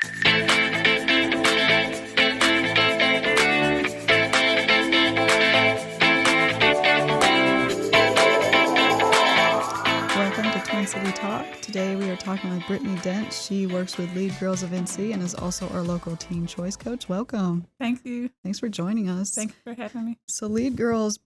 Welcome to Twin City Talk. Today we are talking with Britney Dent. She works with Lead Girls of NC and is also our local teen choice coach. Welcome. Thank you. Thanks for joining us. Thank you for having me. So Lead Girls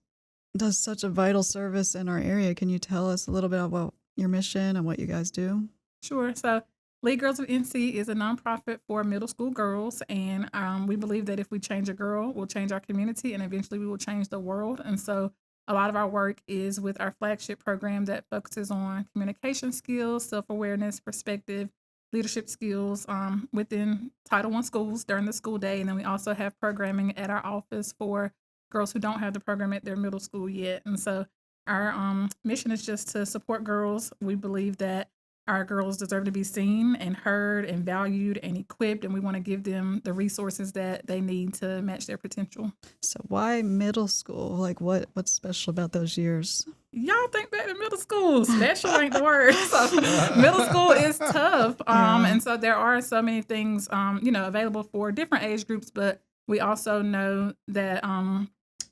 does such a vital service in our area. Can you tell us a little bit about your mission and what you guys do? Sure. So Lead Girls of NC is a nonprofit for middle school girls, and we believe that if we change a girl, we'll change our community, and eventually we will change the world. And so a lot of our work is with our flagship program that focuses on communication skills, self-awareness, perspective, leadership skills within Title I schools during the school day. And then we also have programming at our office for girls who don't have the program at their middle school yet. And so our mission is just to support girls. We believe that our girls deserve to be seen and heard and valued and equipped, and we want to give them the resources that they need to match their potential. So why middle school? Like what's special about those years? Y'all think back to middle school. Special ain't the word. So middle school is tough. And so there are so many things, available for different age groups, but we also know that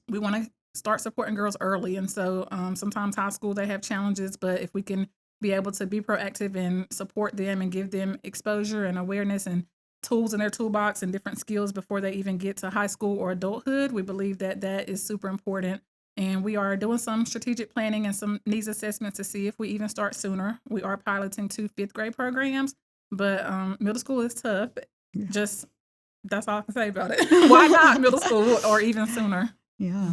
we want to start supporting girls early. And so sometimes high school, they have challenges, but if we can be able to be proactive and support them and give them exposure and awareness and tools in their toolbox and different skills before they even get to high school or adulthood, we believe that that is super important. And we are doing some strategic planning and some needs assessments to see if we even start sooner. We are piloting 2 fifth grade programs, but middle school is tough. Yeah. Just that's all I can say about it. Why not middle school or even sooner? Yeah.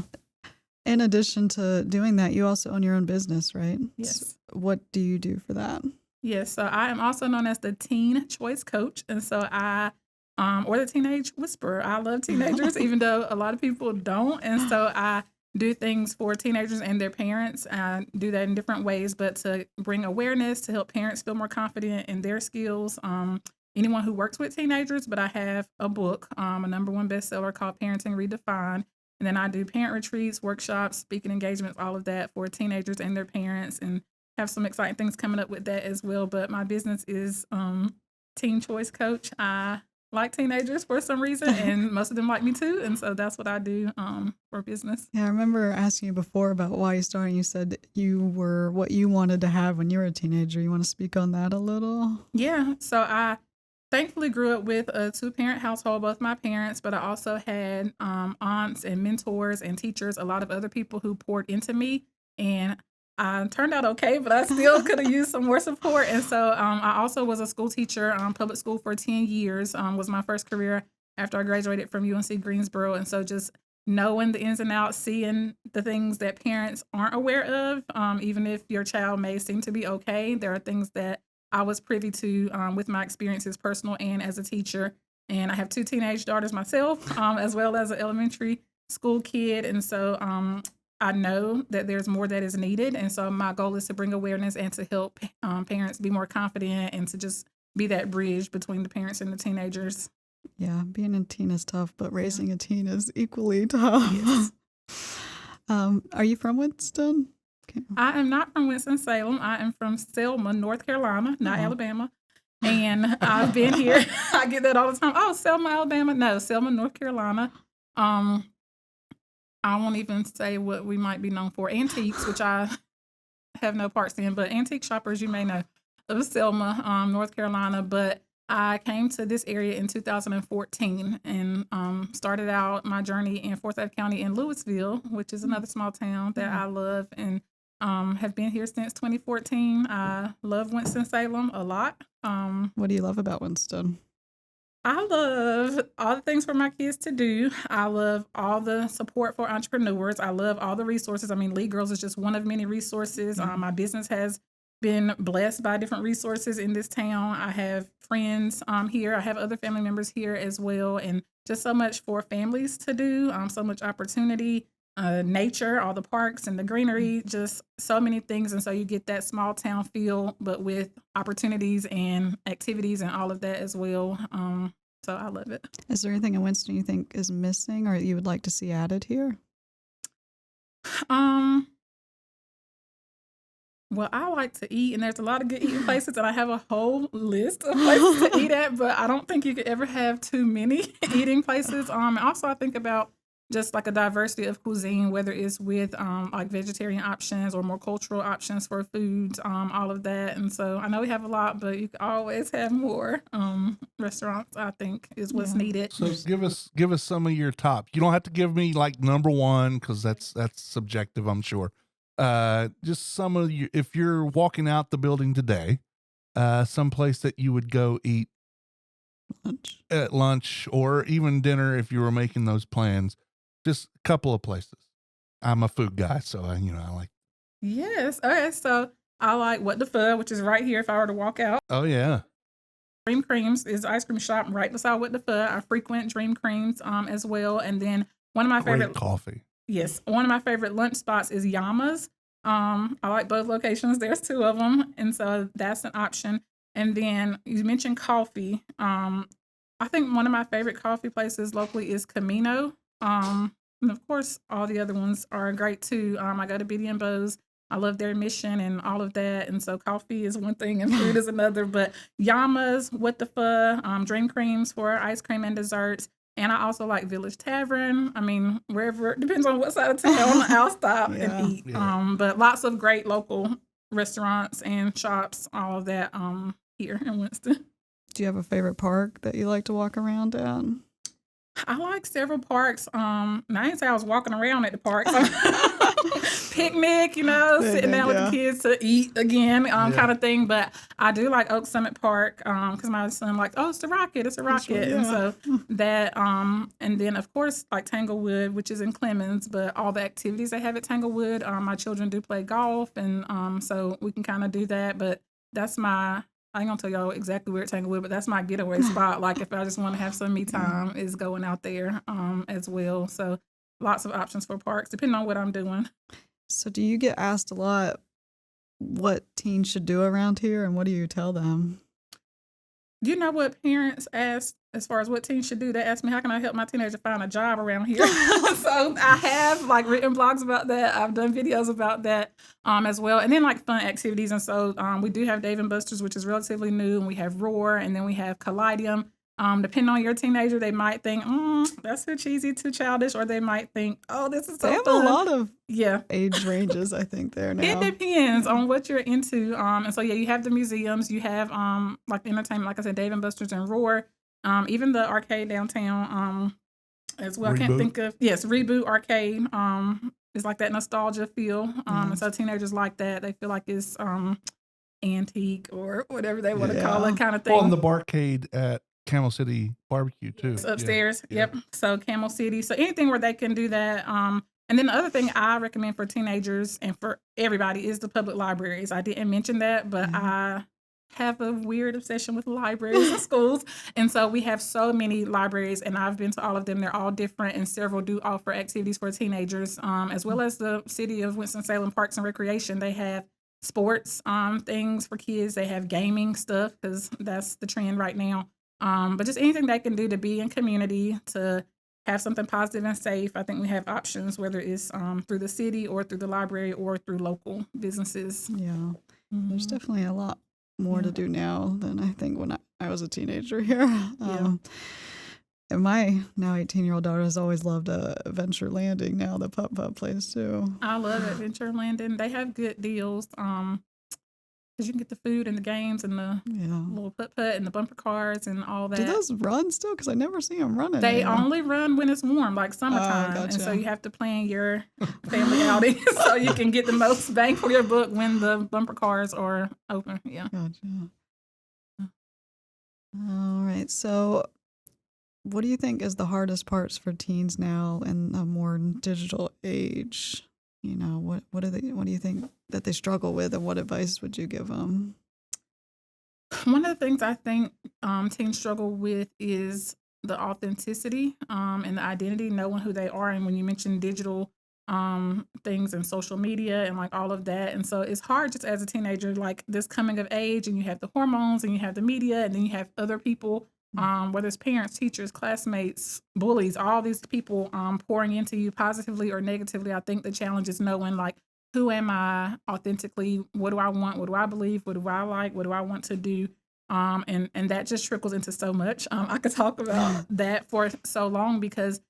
In addition to doing that, you also own your own business, right? Yes. So what do you do for that? Yes. So I am also known as the teen choice coach. And so or the teenage whisperer. I love teenagers, even though a lot of people don't. And so I do things for teenagers and their parents. I do that in different ways, but to bring awareness, to help parents feel more confident in their skills. Anyone who works with teenagers, but I have a book, a #1 bestseller called Parenting Redefined. And then I do parent retreats, workshops, speaking engagements, all of that for teenagers and their parents, and have some exciting things coming up with that as well. But my business is Teen Choice Coach. I like teenagers for some reason, and most of them like me too. And so that's what I do for business. Yeah, I remember asking you before about why you started. You said you were what you wanted to have when you were a teenager. You want to speak on that a little? Yeah. So I thankfully grew up with a 2-parent household, both my parents, but I also had aunts and mentors and teachers, a lot of other people who poured into me. And I turned out okay, but I still could have used some more support. And so I also was a school teacher, public school for 10 years, was my first career after I graduated from UNC Greensboro. And so just knowing the ins and outs, seeing the things that parents aren't aware of, even if your child may seem to be okay, there are things that I was privy to with my experiences, personal and as a teacher. And I have 2 teenage daughters myself, as well as an elementary school kid. And so I know that there's more that is needed. And so my goal is to bring awareness and to help parents be more confident and to just be that bridge between the parents and the teenagers. Yeah, being a teen is tough, but raising a teen is equally tough. Yes. Are you from Winston? Okay. I am not from Winston-Salem. I am from Selma, North Carolina, not Alabama. And I've been here. I get that all the time. Oh, Selma, Alabama. No, Selma, North Carolina. I won't even say what we might be known for. Antiques, which I have no parts in, but antique shoppers, you may know of Selma, North Carolina. But I came to this area in 2014 and started out my journey in Forsyth County in Louisville, which is another small town that I love, and have been here since 2014. I love Winston-Salem a lot. What do you love about Winston? I love all the things for my kids to do. I love all the support for entrepreneurs. I love all the resources. I mean, Lead Girls is just one of many resources. My business has been blessed by different resources in this town. I have friends here. I have other family members here as well. And just so much for families to do, so much opportunity, nature, all the parks and the greenery, just so many things. And so you get that small town feel, but with opportunities and activities and all of that as well. So I love it. Is there anything in Winston you think is missing or you would like to see added here? Well, I like to eat, and there's a lot of good eating places, and I have a whole list of places to eat at, but I don't think you could ever have too many eating places. And also I think about just like a diversity of cuisine, whether it's with like vegetarian options or more cultural options for foods, all of that. And so I know we have a lot, but you can always have more. Restaurants, I think, is what's Yeah. needed. So give us some of your top. You don't have to give me like number one because that's subjective, I'm sure. Just some of you. If you're walking out the building today, some place that you would go eat Lunch. at lunch or even dinner if you were making those plans. Just a couple of places. I'm a food guy, so I like. Yes. Okay. So I like What the Fud, which is right here if I were to walk out. Oh yeah, Dream Creams is an ice cream shop right beside What the Fud. I frequent Dream Creams as well. And then one of my great favorite coffee. Yes, one of my favorite lunch spots is Yama's. I like both locations. There's two of them, and so that's an option. And then you mentioned coffee. I think one of my favorite coffee places locally is Camino. And of course, all the other ones are great too. I go to Biddy and Bo's. I love their mission and all of that. And so coffee is one thing and food is another. But Yama's, What the Pho, Dream Creams for ice cream and desserts. And I also like Village Tavern. I mean, wherever, depends on what side of town, I'll stop Yeah. and eat. Yeah. But lots of great local restaurants and shops, all of that here in Winston. Do you have a favorite park that you like to walk around at? I like several parks. Now, I didn't say I was walking around at the parks. Picnic, sitting down with the kids to eat again, kind of thing. But I do like Oak Summit Park because my son likes, it's a rocket, it's a rocket. And so that, and then of course, like Tanglewood, which is in Clemens, but all the activities they have at Tanglewood, my children do play golf. And so we can kind of do that. But that's I ain't gonna tell y'all exactly where at Tanglewood, but that's my getaway spot. Like if I just want to have some me time, is going out there as well. So lots of options for parks, depending on what I'm doing. So do you get asked a lot what teens should do around here, and what do you tell them? Do you know what parents ask as far as what teens should do? They ask me, how can I help my teenager find a job around here? So I have like written blogs about that. I've done videos about that as well. And then like fun activities. And so we do have Dave & Buster's, which is relatively new. And we have Roar. And then we have Collidium. Depending on your teenager, they might think, that's too cheesy, too childish. Or they might think, this is so They have fun. a lot of age ranges, I think, there now. It depends on what you're into. And so, you have the museums. You have, like the entertainment, like I said, Dave & Buster's and Roar. Even the arcade downtown as well. Reboot. I can't think of, Reboot Arcade. It's like that nostalgia feel. And so teenagers like that. They feel like it's antique or whatever they want to call it kind of thing. Well, and the barcade at Camel City Barbecue too. It's upstairs. Yeah. Yep. So Camel City. So anything where they can do that. And then the other thing I recommend for teenagers and for everybody is the public libraries. I didn't mention that, but I have a weird obsession with libraries and schools. And so we have so many libraries, and I've been to all of them. They're all different, and several do offer activities for teenagers, as well as the city of Winston-Salem Parks and Recreation. They have sports things for kids. They have gaming stuff because that's the trend right now. But just anything they can do to be in community, to have something positive and safe. I think we have options, whether it's through the city or through the library or through local businesses. Yeah. There's definitely a lot more to do now than I think when I was a teenager here. And my now 18-year-old daughter has always loved Adventure Landing now, the putt-putt place too. I love Adventure Landing. They have good deals. Because you can get the food and the games and the little putt-putt and the bumper cars and all that. Do those run still? Because I never see them running. They only run when it's warm, like summertime. Gotcha. And so you have to plan your family outing so you can get the most bang for your buck when the bumper cars are open. Yeah. Gotcha. All right. So what do you think is the hardest parts for teens now in a more digital age? What do you think that they struggle with, and what advice would you give them? One of the things I think teens struggle with is the authenticity and the identity, knowing who they are. And when you mention digital things and social media and like all of that. And so it's hard just as a teenager, like this coming of age, and you have the hormones and you have the media, and then you have other people, whether it's parents, teachers, classmates, bullies, all these people pouring into you positively or negatively. I think the challenge is knowing like who am I authentically? What do I want? What do I believe? What do I like? What do I want to do? And that just trickles into so much. I could talk about that for so long, because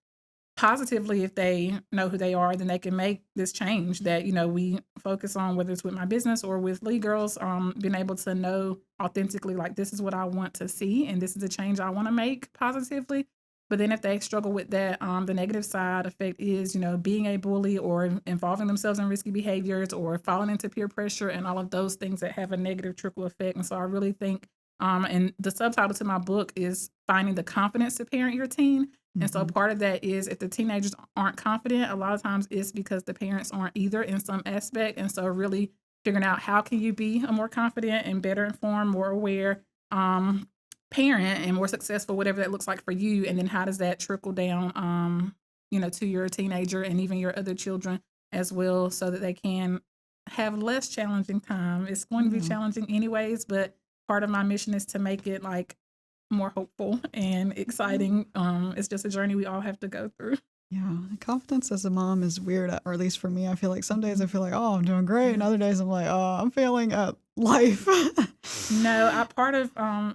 positively, if they know who they are, then they can make this change that, we focus on, whether it's with my business or with Lead Girls, being able to know authentically, like, this is what I want to see and this is the change I want to make positively. But then if they struggle with that, the negative side effect is, being a bully or involving themselves in risky behaviors or falling into peer pressure and all of those things that have a negative trickle effect. And so I really think, and the subtitle to my book is Finding the Confidence to Parent Your Teen. And so part of that is, if the teenagers aren't confident, a lot of times it's because the parents aren't either in some aspect. And so really figuring out, how can you be a more confident and better informed, more aware parent and more successful, whatever that looks like for you. And then how does that trickle down, to your teenager and even your other children as well, so that they can have less challenging time. It's going to be challenging anyways, but part of my mission is to make it like more hopeful and exciting. It's just a journey we all have to go through. Yeah, confidence as a mom is weird, or at least for me. I feel like some days I feel like, oh, I'm doing great, and other days I'm like, oh, I'm failing at life. No, part of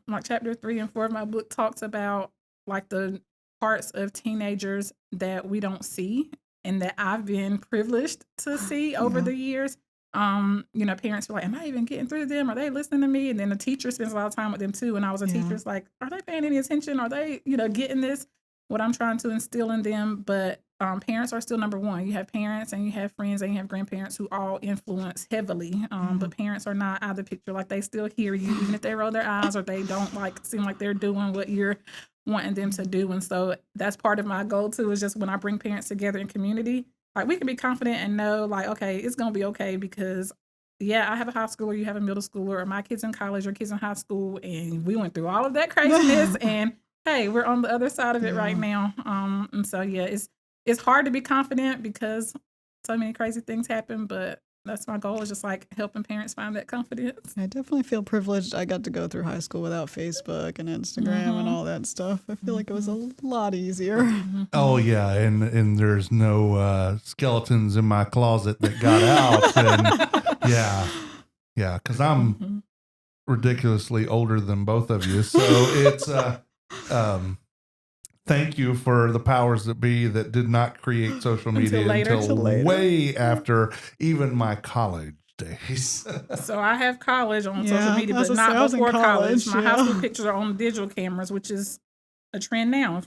like chapter 3 and 4 of my book talks about like the parts of teenagers that we don't see and that I've been privileged to see over the years. Parents feel like, am I even getting through to them? Are they listening to me? And then the teacher spends a lot of time with them too. And I was a teacher, it's like, are they paying any attention? Are they, getting this, what I'm trying to instill in them? But parents are still number one. You have parents and you have friends and you have grandparents who all influence heavily. But parents are not out of the picture. Like, they still hear you, even if they roll their eyes or they don't seem like they're doing what you're wanting them to do. And so that's part of my goal too, is just when I bring parents together in community, like, we can be confident and know, like, okay, it's going to be okay, because I have a high schooler, you have a middle schooler, or my kids in college or kids in high school, and we went through all of that craziness, and hey, we're on the other side of it right now. And so it's hard to be confident because so many crazy things happen, but that's my goal, is just like helping parents find that confidence. I definitely feel privileged. I got to go through high school without Facebook and Instagram and all that stuff. I feel like it was a lot easier. Oh yeah, and there's no skeletons in my closet that got out. And yeah, because I'm ridiculously older than both of you, so it's thank you for the powers that be that did not create social media until way after even my college days. So I have college on social media, but not before college. My high school pictures are on digital cameras, which is a trend now.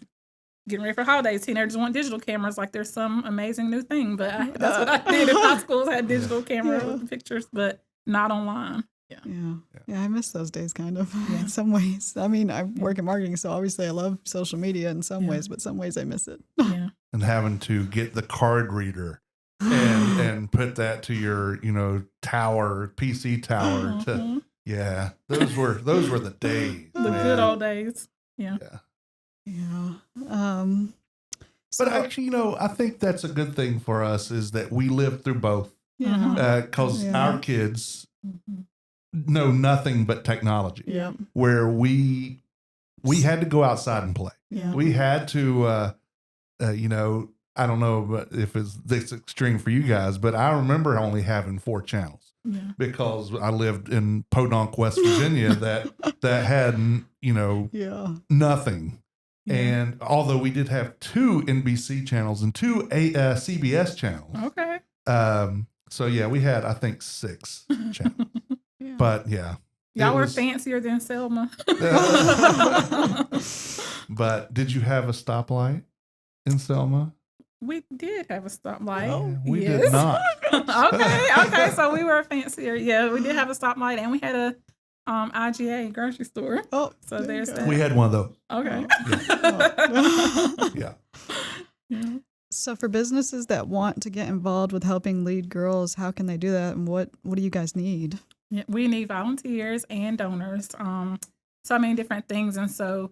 Getting ready for holidays, teenagers want digital cameras like there's some amazing new thing. But that's what I did in high school. Had digital camera with the pictures, but not online. Yeah, I miss those days kind of in some ways. I mean, I work in marketing, so obviously I love social media in some ways, but some ways I miss it. Yeah. And having to get the card reader and put that to your, tower, PC tower those were the days. The good old days. Yeah. But actually, I think that's a good thing for us, is that we lived through both. Because our kids know nothing but technology. Yeah. Where we had to go outside and play. Yeah. We had to, I don't know if it's this extreme for you guys, but I remember only having 4 channels because I lived in Podunk, West Virginia, that had, nothing. Yeah. And although we did have 2 NBC channels and 2 CBS channels. Okay. So we had, I think, 6 channels. But y'all were fancier than Selma. But did you have a stoplight in Selma? We did have a stoplight. No, we did not. Okay. So we were fancier. Yeah, we did have a stoplight, and we had a IGA grocery store. Oh, so there's that. We had one of those. Okay. Yeah. So for businesses that want to get involved with helping lead girls, how can they do that, and what do you guys need? Yeah, we need volunteers and donors. So many different things, and so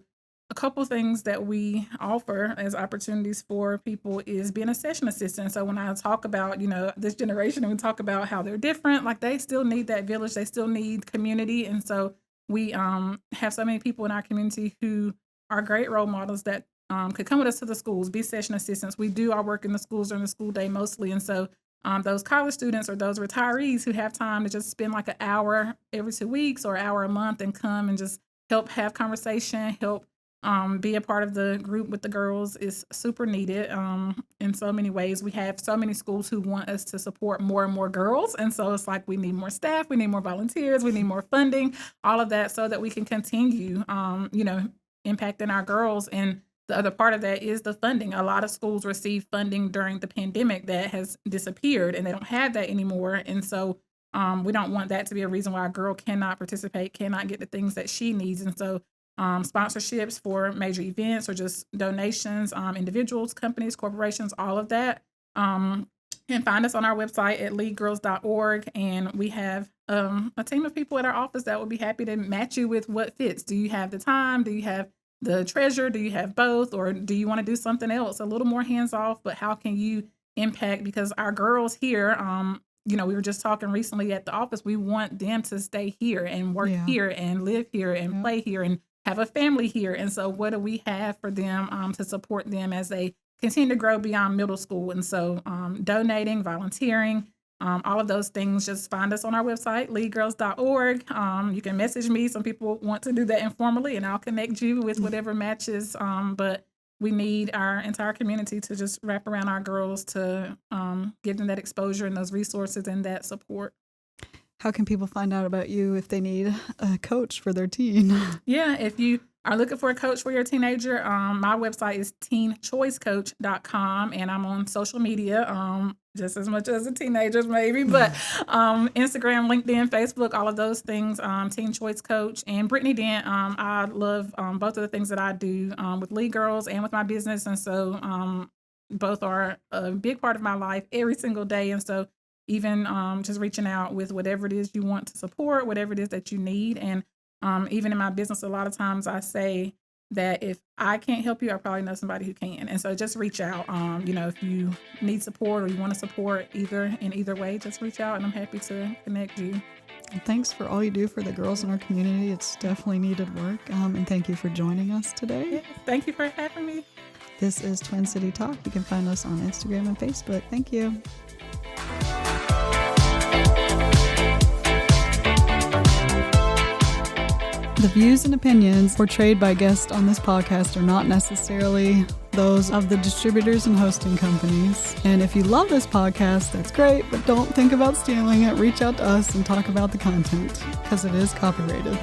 a couple things that we offer as opportunities for people is being a session assistant. So when I talk about, this generation, and we talk about how they're different, like they still need that village, they still need community. And so we have so many people in our community who are great role models that could come with us to the schools, be session assistants. We do our work in the schools during the school day mostly. And so those college students or those retirees who have time to just spend like an hour every 2 weeks or an hour a month and come and just help have conversation, help be a part of the group with the girls is super needed in so many ways. We have so many schools who want us to support more and more girls. And so it's like we need more staff, we need more volunteers, we need more funding, all of that so that we can continue, impacting our girls. And the other part of that is the funding. A lot of schools received funding during the pandemic that has disappeared and they don't have that anymore. And so we don't want that to be a reason why a girl cannot participate, cannot get the things that she needs. And so sponsorships for major events or just donations, individuals, companies, corporations, all of that. And find us on our website at leadgirls.org. And we have a team of people at our office that will be happy to match you with what fits. Do you have the time? Do you have the treasure? Do you have both? Or do you want to do something else? A little more hands off, but how can you impact? Because our girls here, we were just talking recently at the office, we want them to stay here and work here and live here and play here and have a family here. And so what do we have for them to support them as they continue to grow beyond middle school? And so donating, volunteering, all of those things, just find us on our website, leadgirls.org. You can message me. Some people want to do that informally, and I'll connect you with whatever matches. But we need our entire community to just wrap around our girls to give them that exposure and those resources and that support. How can people find out about you if they need a coach for their teen? Yeah, if you are looking for a coach for your teenager, my website is teenchoicecoach.com, and I'm on social media just as much as the teenagers maybe, but Instagram, LinkedIn, Facebook, all of those things, Teen Choice Coach. And Britney Dent, I love both of the things that I do with Lead Girls and with my business, and so both are a big part of my life every single day. And so even just reaching out with whatever it is you want to support, whatever it is that you need. And even in my business, a lot of times I say that if I can't help you, I probably know somebody who can. And so just reach out. If you need support or you want to support in either way, just reach out and I'm happy to connect you. And thanks for all you do for the girls in our community. It's definitely needed work. And thank you for joining us today. Yeah, thank you for having me. This is Twin City Talk. You can find us on Instagram and Facebook. Thank you. The views and opinions portrayed by guests on this podcast are not necessarily those of the distributors and hosting companies. And if you love this podcast, that's great, but don't think about stealing it. Reach out to us and talk about the content because it is copyrighted.